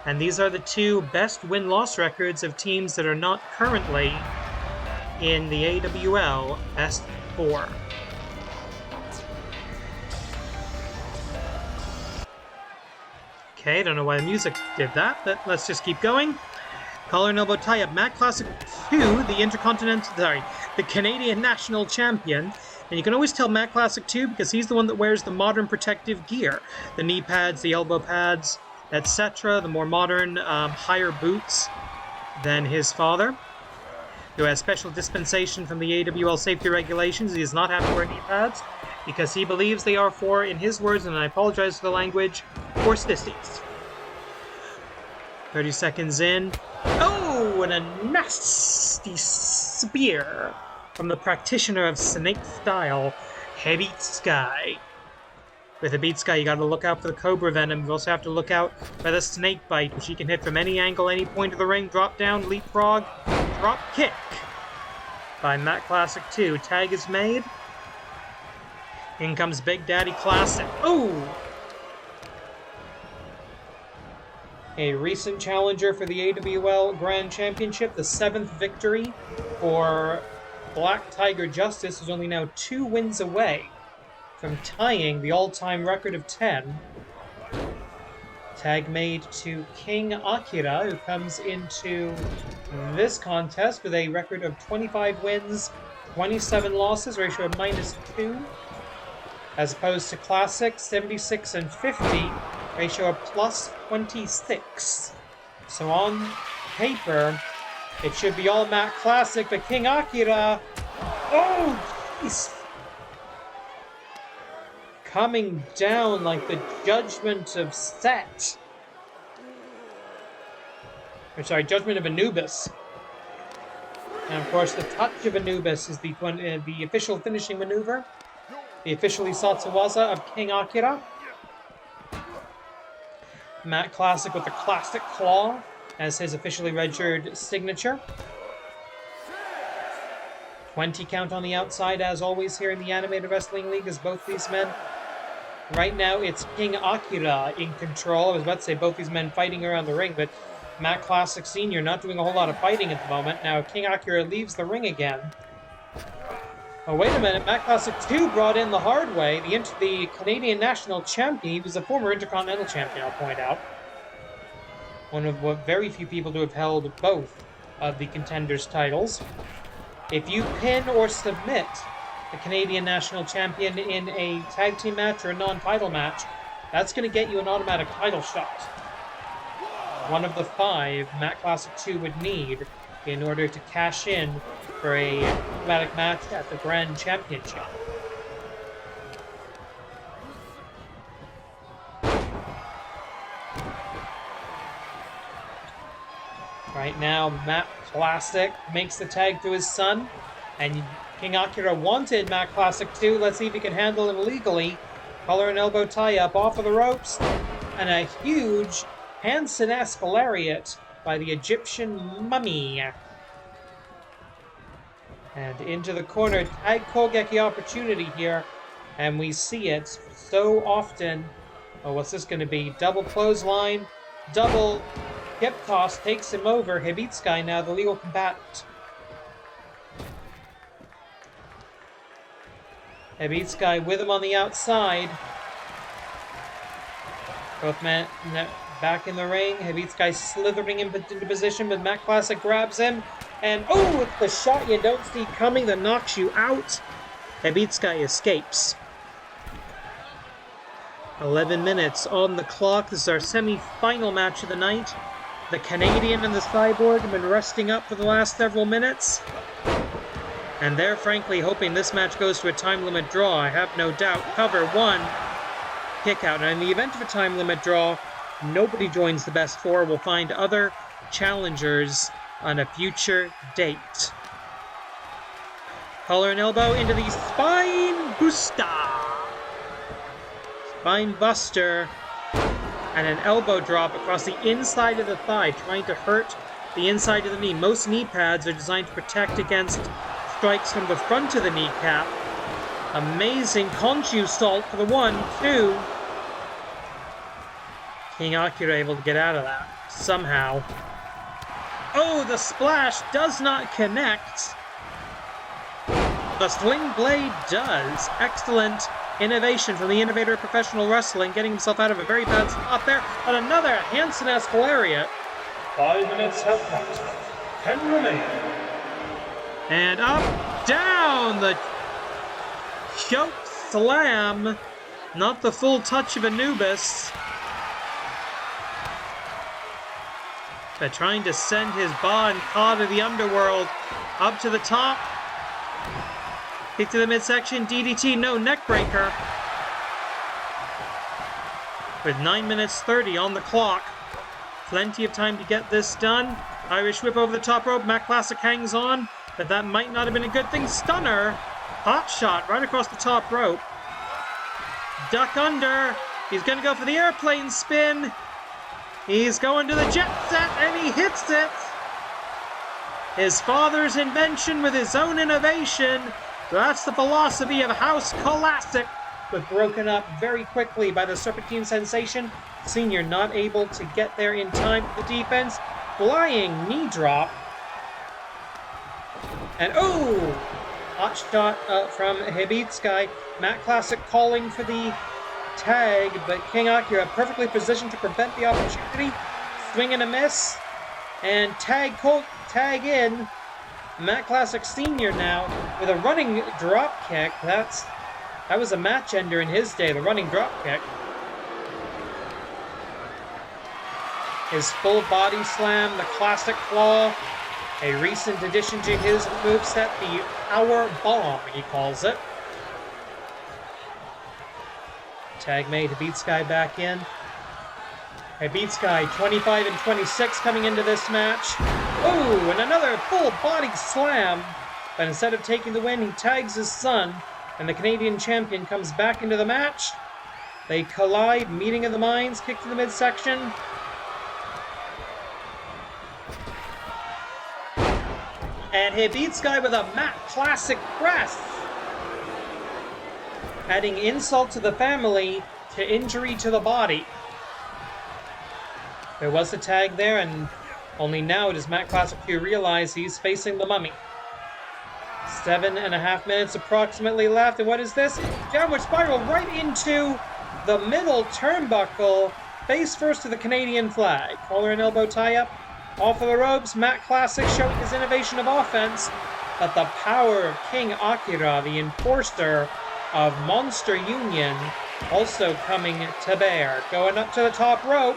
And these are the two best win-loss records of teams that are not currently in the AWL Best 4. Okay, don't know why the music did that, but let's just keep going. Collar and elbow tie-up. Matt Classic 2, the Canadian national champion. And you can always tell Matt Classic 2 because he's the one that wears the modern protective gear. The knee pads, the elbow pads, etc. The more modern, higher boots than his father, who has special dispensation from the AWL safety regulations. He does not have to wear knee pads because he believes they are for, in his words, and I apologize for the language, for sissies. 30 seconds in. Oh, and a nasty spear from the practitioner of snake style, Heavy Sky. With a Beat Sky, you gotta look out for the Cobra Venom. You also have to look out for the Snake Bite, which you can hit from any angle, any point of the ring. Drop down, leapfrog, drop kick by Matt Classic 2. Tag is made. In comes Big Daddy Classic. Oh! A recent challenger for the AWL Grand Championship, the 7th victory for Black Tiger Justice, who's only now 2 wins away from tying the all-time record of 10. Tag made to King Akira, who comes into this contest with a record of 25 wins, 27 losses, ratio of -2, as opposed to Classic 76 and 50, ratio of +26. So on paper, it should be all Matt Classic, but King Akira, oh jeez, coming down like the judgment of Set. Or sorry, judgment of Anubis. And of course, the touch of Anubis is the official finishing maneuver. The officially Satsuwaza of King Akira. Matt Classic with the Classic Claw as his officially registered signature. 20 count on the outside, as always, here in the Animated Wrestling League, as both these men. Right now, it's King Akira in control. I was about to say both these men fighting around the ring, but Matt Classic Sr. not doing a whole lot of fighting at the moment. Now, King Akira leaves the ring again. Oh, wait a minute. Matt Classic 2 brought in the hard way. The Canadian national champion. He was a former Intercontinental champion, I'll point out. One of what very few people to have held both of the contenders' titles. If you pin or submit the Canadian national champion in a tag team match or a non-title match, that's going to get you an automatic title shot. One of the 5 Matt Classic 2 would need in order to cash in for a automatic match at the Grand Championship. Right now, Matt Classic makes the tag to his son, and King Akira wanted Matt Classic 2. Let's see if he can handle it legally. Collar and elbow tie-up off of the ropes, and a huge Hansen-esque lariat by the Egyptian mummy. And into the corner, tag Kogeki opportunity here, and we see it so often. Oh, what's this going to be? Double clothesline, double hip toss takes him over. Hibitsukai now the legal combatant. Hibitsukai with him on the outside. Both men back in the ring. Hibitsukai slithering into position, but Matt Classic grabs him. And oh, it's the shot you don't see coming that knocks you out. Hibitsukai escapes. 11 minutes on the clock. This is our semi-final match of the night. The Canadian and the Cyborg have been resting up for the last several minutes. And they're frankly hoping this match goes to a time limit draw. I have no doubt. Cover 1. Kick out. And in the event of a time limit draw, nobody joins the best 4. We'll find other challengers on a future date. Collar and elbow into the spine booster. Spine buster. And an elbow drop across the inside of the thigh, trying to hurt the inside of the knee. Most knee pads are designed to protect against strikes from the front of the kneecap. Amazing Konchu salt for the 1, 2. King Akira able to get out of that. somehow. Oh, the splash does not connect. The sling blade does. Excellent innovation from the innovator of professional wrestling, getting himself out of a very bad spot there. And another Hansen-esque lariat. 5 minutes have passed. 10 remain. And up, down, the choke slam. Not the full touch of Anubis. But trying to send his Ba and Ka to the underworld. Up to the top. Kick to the midsection, DDT, no neckbreaker. With 9 minutes 30 on the clock. Plenty of time to get this done. Irish whip over the top rope, Matt Classic hangs on, but that might not have been a good thing. Stunner, hot shot right across the top rope. Duck under, he's gonna go for the airplane spin. He's going to the jet set and he hits it. His father's invention with his own innovation. That's the philosophy of House Classic, but broken up very quickly by the Serpentine Sensation. Senior not able to get there in time for the defense. Flying knee drop. And oh! Hot shot from Hibitsky. Matt Classic calling for the tag, but King Akira perfectly positioned to prevent the opportunity. Swing and a miss. And tag in. Matt Classic Senior now with a running drop kick. That was a match ender in his day, the running drop kick. His full body slam, the classic claw, a recent addition to his moveset, the power bomb, he calls it. Tag made, Hibitsky back in. Hibitsky 25 and 26 coming into this match. Oh, and another full body slam. But instead of taking the win, he tags his son, and the Canadian champion comes back into the match. They collide, meeting of the minds, kick to the midsection. And Hibitsky with a Matt Classic press. Adding insult to the family to injury to the body. There was a tag there, and only now does Matt Classic Q realize he's facing the Mummy. 7.5 minutes approximately left, and what is this? Downward spiral right into the middle turnbuckle, face first to the Canadian flag. Collar and elbow tie-up, off of the ropes. Matt Classic showing his innovation of offense, but the power of King Akira, the enforcer of Monster Union, also coming to bear. Going up to the top rope.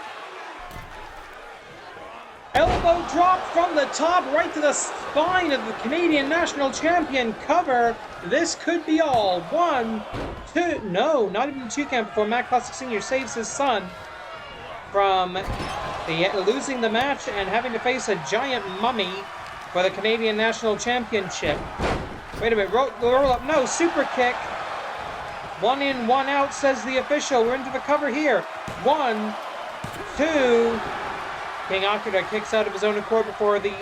Elbow drop from the top right to the spine of the Canadian National Champion. Cover. This could be all. 1, 2, no, not even 2 count before Matt Classic Sr. saves his son from losing the match and having to face a giant mummy for the Canadian National Championship. Wait a minute, roll up, no, super kick. 1 in, 1 out, says the official. We're into the cover here. 1, 2... King Akira kicks out of his own accord before the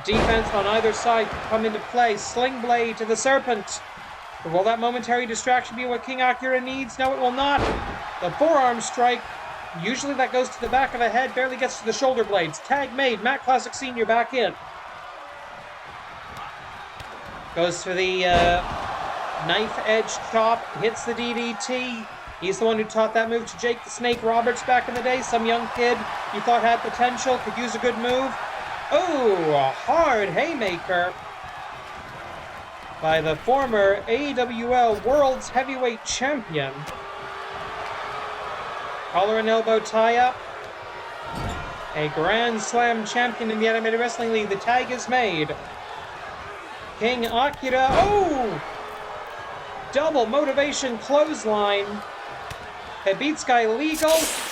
defense on either side can come into play. Sling blade to the Serpent. But will that momentary distraction be what King Akira needs? No, it will not. The forearm strike, usually that goes to the back of the head, barely gets to the shoulder blades. Tag made, Matt Classic Sr. back in. Goes for the knife edge chop, hits the DDT. He's the one who taught that move to Jake the Snake Roberts back in the day. Some young kid you thought had potential, could use a good move. Oh, a hard haymaker by the former AWL World's Heavyweight Champion. Collar and elbow tie-up. A Grand Slam champion in the Animated Wrestling League. The tag is made. King Akira, oh! Double motivation clothesline. Hibitsky legal.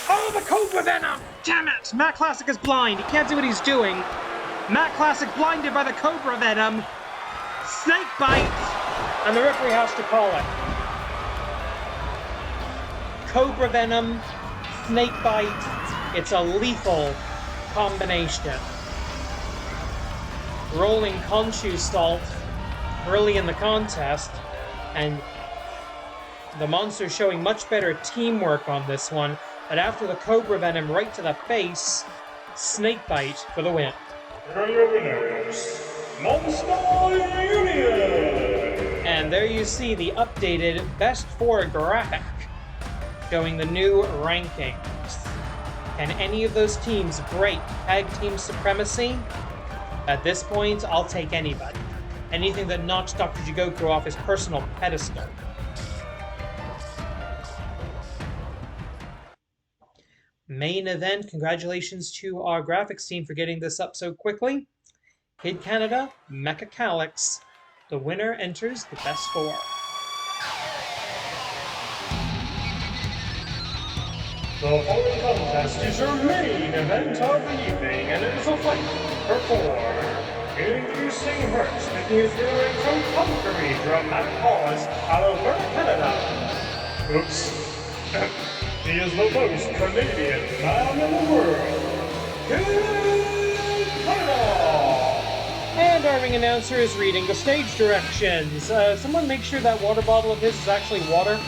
Oh, the Cobra Venom! Damn it! Matt Classic is blind. He can't do what he's doing. Matt Classic blinded by the Cobra Venom. Snake bite. And the referee has to call it. Cobra Venom, snake bite. It's a lethal combination. Rolling Conchu salt early in the contest. And the Monster showing much better teamwork on this one. But after the Cobra Venom right to the face, Snakebite for the win. Here are your winners, Monster Union! And there you see the updated Best 4 graphic showing the new rankings. Can any of those teams break tag team supremacy? At this point, I'll take anybody. Anything that knocks Dr. Jigoku off his personal pedestal. Main event, congratulations to our graphics team for getting this up so quickly. Kid Canada, Mecha Calyx. The winner enters the Best 4. The following contest is your main event of the evening, and it is a fight for 4. Introducing first, making his way from Calgary, dramatic pause, Alberta, Canada. Oops. He is the most Canadian man in the world. Kid Canada! And our ring announcer is reading the stage directions. Someone make sure that water bottle of his is actually water.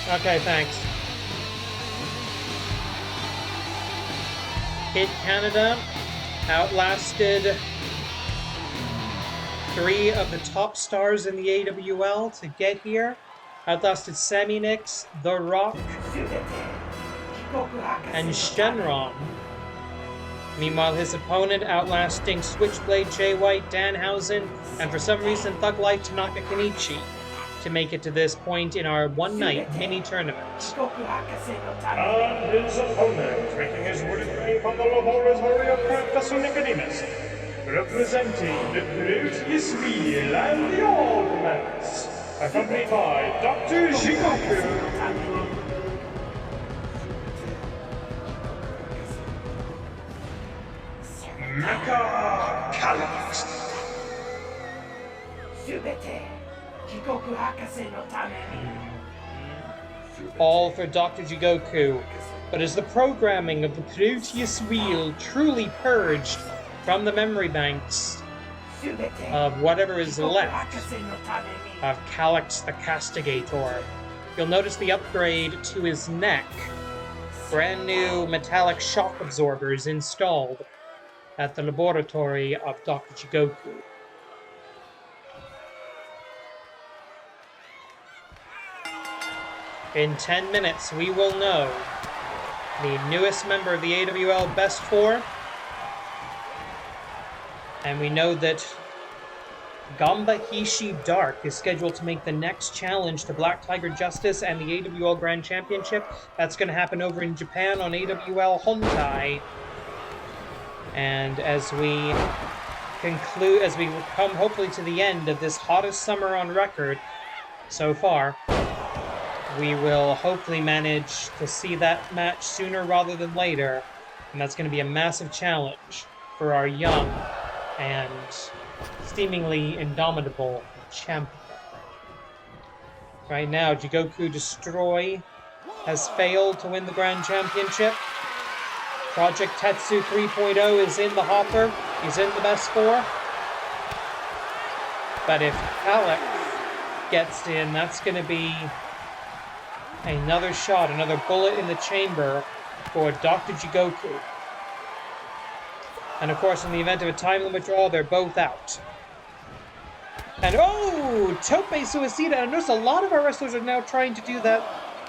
Okay, thanks. Kid Canada outlasted 3 of the top stars in the AWL to get here. Outlasted Saminix, The Rock, and Shenron. Meanwhile, his opponent outlasting Switchblade, Jay White, Danhausen, and for some reason Thug Life Tanaka Kenichi to make it to this point in our one-night mini-tournament. And his opponent, making his way from the laboratory of Professor Nicodemus, representing the Beauty and the Augments, accompanied by Dr. Jigoku. Mecha Calyx. All for Dr. Jigoku. But is the programming of the Proteus Wheel truly purged from the memory banks of whatever is left of Calyx the Castigator? You'll notice the upgrade to his neck. Brand new metallic shock absorbers installed at the laboratory of Dr. Jigoku. In 10 minutes, we will know the newest member of the AWL Best 4. And we know that Gamba Hishi Dark is scheduled to make the next challenge to Black Tiger Justice and the AWL Grand Championship. That's going to happen over in Japan on AWL Hontai. And as we conclude, as we come hopefully to the end of this hottest summer on record so far, we will hopefully manage to see that match sooner rather than later. And that's going to be a massive challenge for our young and seemingly indomitable champion. Right now, Jigoku Destroy has failed to win the Grand Championship. Project Tetsu 3.0 is in the hopper. He's in the Best 4. But if Calyx gets in, that's going to be another shot, another bullet in the chamber for Dr. Jigoku. And of course, in the event of a time limit draw, they're both out. And oh, Tope Suicida. And notice a lot of our wrestlers are now trying to do that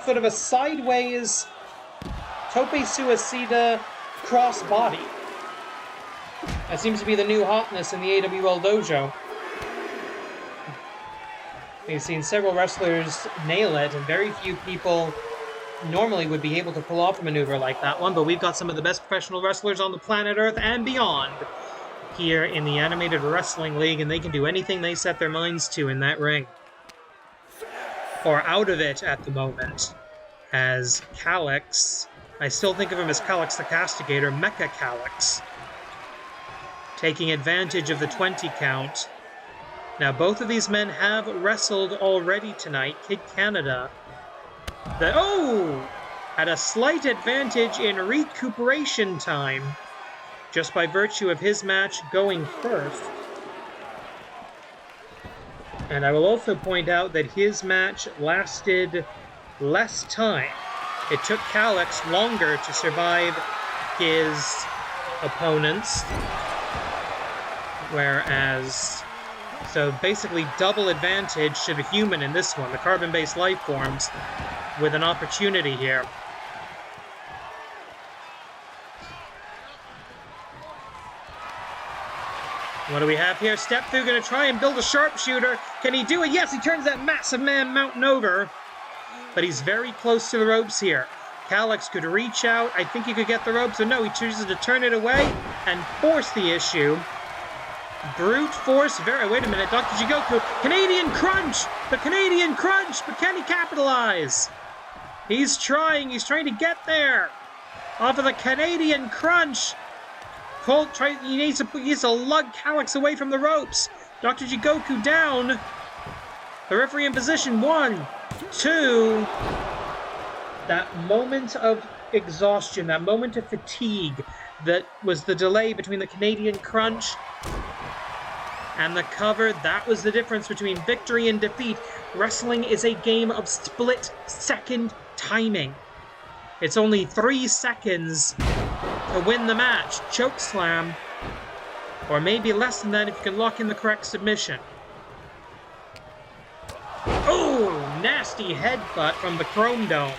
sort of a sideways Tope Suicida cross-body. That seems to be the new hotness in the AWL dojo. We've seen several wrestlers nail it, and very few people normally would be able to pull off a maneuver like that one, but we've got some of the best professional wrestlers on the planet Earth and beyond here in the Animated Wrestling League, and they can do anything they set their minds to in that ring. Or out of it at the moment, as Calyx, I still think of him as Calyx the Castigator, Mecha Calyx, taking advantage of the 20 count. Now, both of these men have wrestled already tonight. Kid Canada, at a slight advantage in recuperation time, just by virtue of his match going first. And I will also point out that his match lasted less time. It took Calyx longer to survive his opponents. Whereas, so basically double advantage to the human in this one, the carbon-based life forms, with an opportunity here. What do we have here? Step through, gonna try and build a sharpshooter. Can he do it? Yes, he turns that massive man mountain over. But he's very close to the ropes here. Calyx could reach out. I think he could get the ropes, but no, he chooses to turn it away and force the issue. Brute force. Wait a minute, Dr. Jigoku. Canadian Crunch! The Canadian Crunch! But can he capitalize? He's trying to get there. Off of the Canadian Crunch. Colt he needs to lug Calyx away from the ropes. Dr. Jigoku down. The referee in position. 1, 2. That moment of exhaustion, that moment of fatigue, that was the delay between the Canadian Crunch and the cover. That was the difference between victory and defeat. Wrestling is a game of split-second timing. It's only 3 seconds to win the match. Choke slam, or maybe less than that if you can lock in the correct submission. Oh, nasty headbutt from the Chrome Dome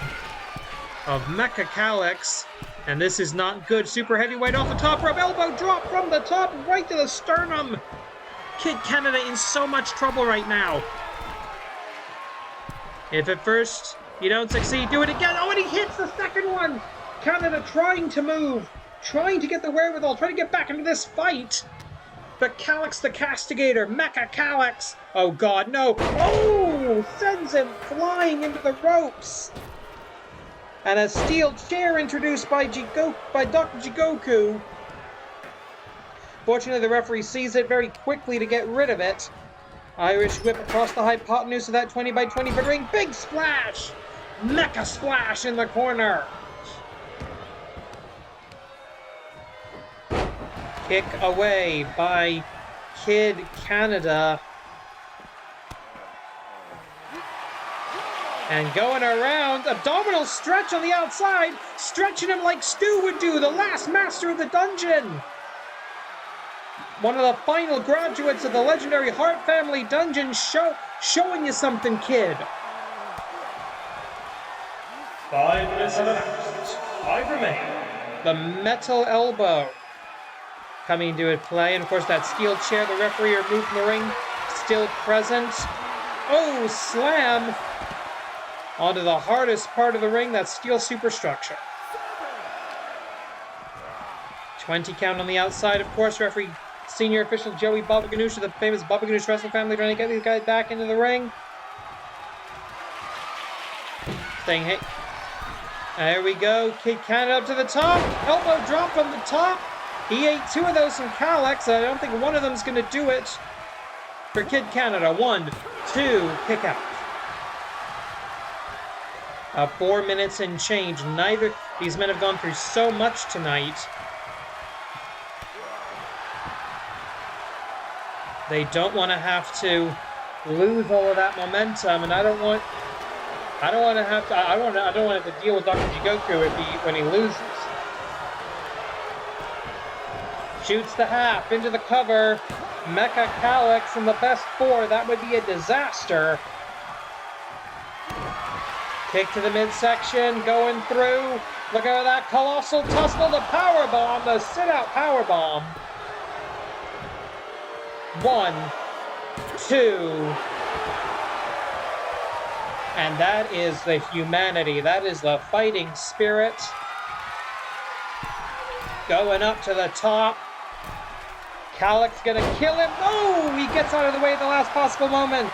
of Mecha Calyx. And this is not good. Super heavyweight off the top rope. Elbow drop from the top right to the sternum. Kid Canada in so much trouble right now. If at first you don't succeed, do it again. Oh, and he hits the second one. Canada trying to move, trying to get the wherewithal, trying to get back into this fight. But Calyx the Castigator, Mecha Calyx. Oh God, no. Oh, sends him flying into the ropes. And a steel chair introduced by Dr. Jigoku. Fortunately, the referee sees it very quickly to get rid of it. Irish whip across the hypotenuse of that 20 by 20 foot ring. Big splash! Mecha splash in the corner. Kick away by Kid Canada. And going around, abdominal stretch on the outside, stretching him like Stu would do, the last master of the dungeon. One of the final graduates of the legendary Hart Family Dungeon showing you something, kid. 5 minutes of the match. 5 remain. The metal elbow coming into play, and of course that steel chair the referee removed from the ring, still present. Oh, slam onto the hardest part of the ring, that steel superstructure. 20 count on the outside, of course, referee senior official Joey Baba Ganoush of the famous Baba Ganoush wrestling family trying to get these guys back into the ring. Saying, hey, there we go, Kid Canada up to the top, elbow drop from the top. He ate 2 of those from Calyx, and I don't think one of them's going to do it for Kid Canada. 1, 2, kick out. 4 minutes and change. Neither these men have gone through so much tonight. They don't want to have to lose all of that momentum, and I don't want to have to deal with Dr. Jigoku when he loses. Shoots the half into the cover. Mecha Calyx in the best 4. That would be a disaster. Kick to the midsection, going through. Look at that colossal tussle, the powerbomb, the sit-out powerbomb. 1, 2. And that is the humanity. That is the fighting spirit. Going up to the top. Calyx gonna kill him. Oh, he gets out of the way at the last possible moment.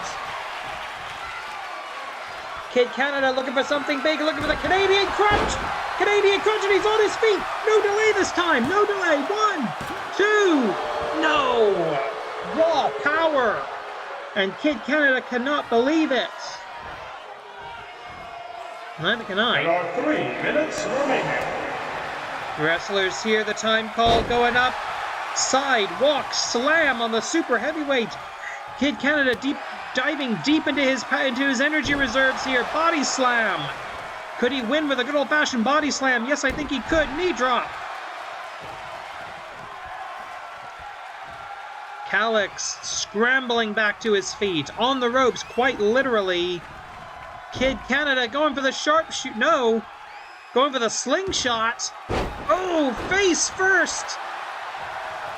Kid Canada looking for something big, looking for the Canadian Crunch. Canadian Crunch, and he's on his feet. No delay this time. No delay. 1, 2. No. Raw power. And Kid Canada cannot believe it. Neither can I. There are 3 minutes remaining. Wrestlers here, the time call going up. Sidewalk slam on the super heavyweight. Kid Canada diving deep into his energy reserves here. Body slam. Could he win with a good old-fashioned body slam? Yes, I think he could. Knee drop. Calix scrambling back to his feet, on the ropes, quite literally. Kid Canada going for the sharpshoot. No, going for the slingshot. Oh, face first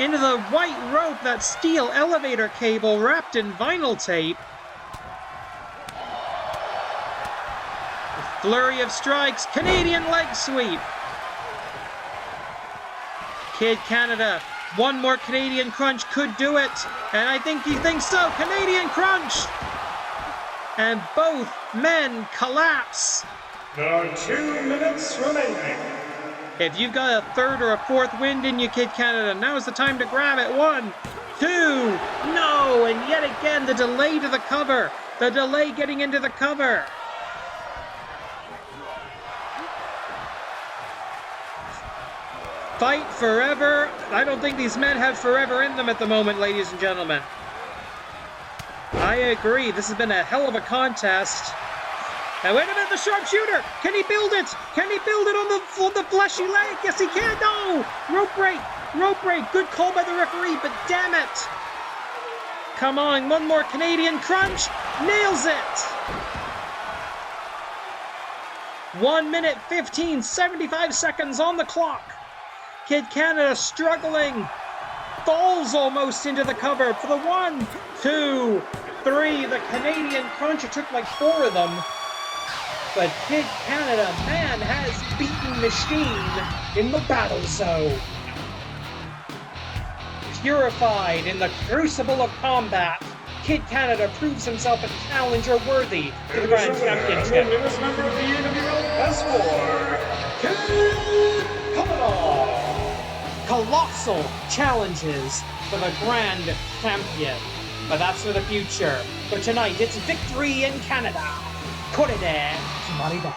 into the white rope, that steel elevator cable wrapped in vinyl tape. A flurry of strikes, Canadian leg sweep. Kid Canada, one more Canadian crunch could do it, and I think he thinks so. Canadian crunch! And both men collapse. There are 2 minutes remaining. If you've got a third or a fourth wind in you, Kid Canada, now is the time to grab it. 1, 2, no! And yet again, the delay to the cover. The delay getting into the cover. Fight forever. I don't think these men have forever in them at the moment, ladies and gentlemen. I agree. This has been a hell of a contest. And wait a minute, the sharpshooter! Can he build it? Can he build it on the fleshy leg? Yes, he can. No! Rope break. Rope break. Good call by the referee, but damn it. Come on, one more Canadian crunch. Nails it. 1 minute 15, 75 seconds on the clock. Kid Canada struggling. Falls almost into the cover for the 1, 2, 3. The Canadian crunch, it took like 4 of them. But Kid Canada, man, has beaten Machine in the battle zone. Purified in the crucible of combat, Kid Canada proves himself a challenger worthy to the Grand Championship. The newest member of the AWL S4, Kid Canada. Colossal challenges for the Grand Champion. But that's for the future. But tonight, it's victory in Canada. これで決まりだ。